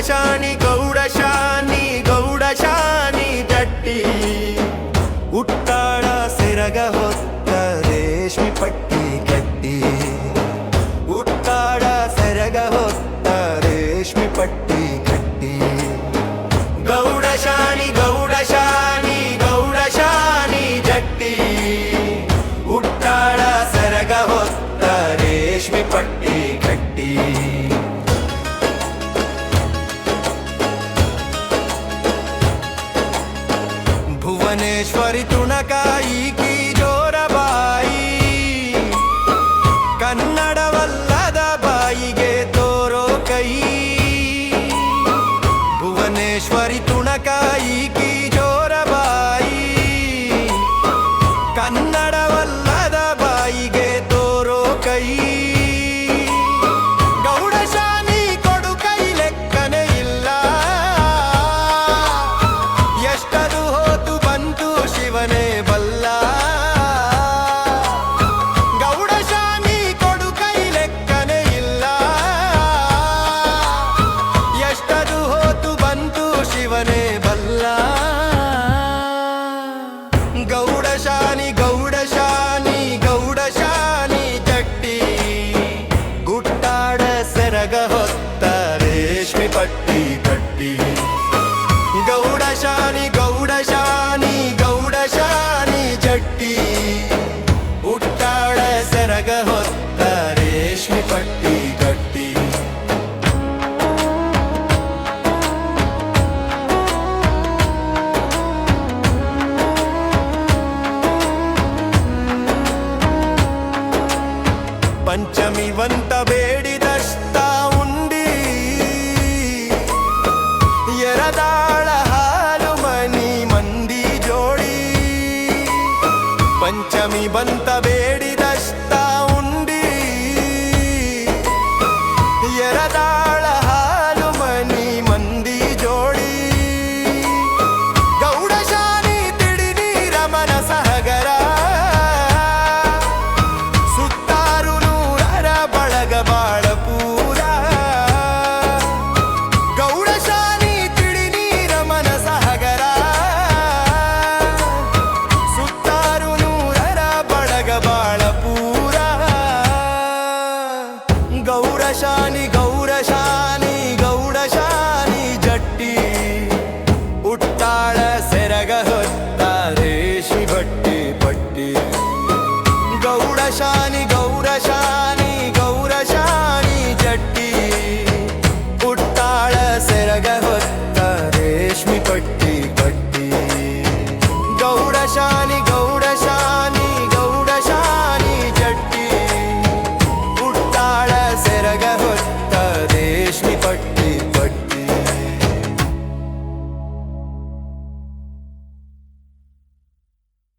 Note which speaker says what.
Speaker 1: ಶಾನಿ ಗೌಡ ಶಾನಿ ಗೌಡ ಶಾನಿ ಜಟ್ಟಿ ಉಟ್ಟಾಡ ಸೆರಗ ಹೊತ್ತ ರೇಷ್ಮೆ ಪಟ್ಟಿ ಕಟ್ಟಿ ಉಟ್ಟಾಡ ಸೆರಗ ಹೊತ್ತ ರೇಷ್ಮೆ ಪಟ್ಟಿ ಕಟ್ಟಿ ಗೌಡ ಶಾನಿ ಗೌಡ ಶಾನಿ ಗೌಡ ಶಾನಿ ಜಟ್ಟಿ ಉಟ್ಟಾಡ ಸೆರಗ ಹೊತ್ತ ರೇಷ್ಮೆ ಪಟ್ಟಿ ಕಟ್ಟಿ ಭುವನೇಶ್ವರಿ ತುಣಕಾಯಿ ಕಿ ಜೋರಬಾಯಿ ಕನ್ನಡವಲ್ಲದ ಬಾಯಿಗೆ ತೋರೋ ಕೈ ಭುವನೇಶ್ವರಿ ತುಣಕಾಯಿ ಕಿ ಜೋರಬಾಯಿ ಕನ್ನಡವಲ್ಲದ ಬಾಯಿಗೆ ತೋರೋ ಕೈ ಗೌಡ ಶಾನಿ ಕೊಡು ಕೈ ಲೆಕ್ಕನೆ ಇಲ್ಲ ಎಷ್ಟದು ಹೋತು ಬಂತು ಶಿವನೇ ಬಲ್ಲ ಗೌಡ ಶಾನಿ ಕೊಡು ಕೈ ಲೆಕ್ಕನೆ ಇಲ್ಲ ಎಷ್ಟದು ಹೋತು ಬಂತು ಶಿವನೇ ಬಲ್ಲ ಗೌಡ ಶಾನಿ ಗೌಡ ಶಾನಿ ಗೌಡ ಶಾನಿ ಜಟ್ಟಿ ಗುಟ್ಟಾಡ ಸೆರಗ ಹೊತ್ತ ರೇಷ್ಮೆ ಪಟ್ಟಿ ಕಟ್ಟಿ ಗೌಡ ಶಾನಿ ಗೌಡ ಶಾನಿ ಗೌಡ ಶಾನಿ ಜಟ್ಟಿ ಉಟ್ಟಾಡ ಸೆರಗ ಹೊತ್ತ ರೇಷ್ಮೆ ಪಟ್ಟಿ ಕಟ್ಟಿ ಪಂಚಮಿ ವಂತ ಬೇಡಿದಷ್ಟ ಉಂಡಿ ಎರದಾಳ ಹಾಲು ಮನಿ ಮಂದಿ ಜೋಡಿ ಪಂಚಮಿ ಬಂತ ಬೇಡಿದಷ್ಟ ಉಂಡಿ ಎರದಾಳ ಹಾಲು ಮನಿ ಮಂದಿ ಜೋಡಿ ಗೌಡ ಶಾನಿ ತಿಳಿ ನೀರ ಮನಸ ಹಗರ ಸುತ್ತಾರು ನೂರರ ಬಳಗ ಬಾಳ ಪೂರ ಗೌಡ ಶಾನಿ ತಿಳಿ ನೀರ ಮನಸ ಹಗರ ಸುತ್ತಾರು ನೂರರ ಬಳಗ ಬಾಳ ಪೂರ ಗೌಡ ಶಾನಿ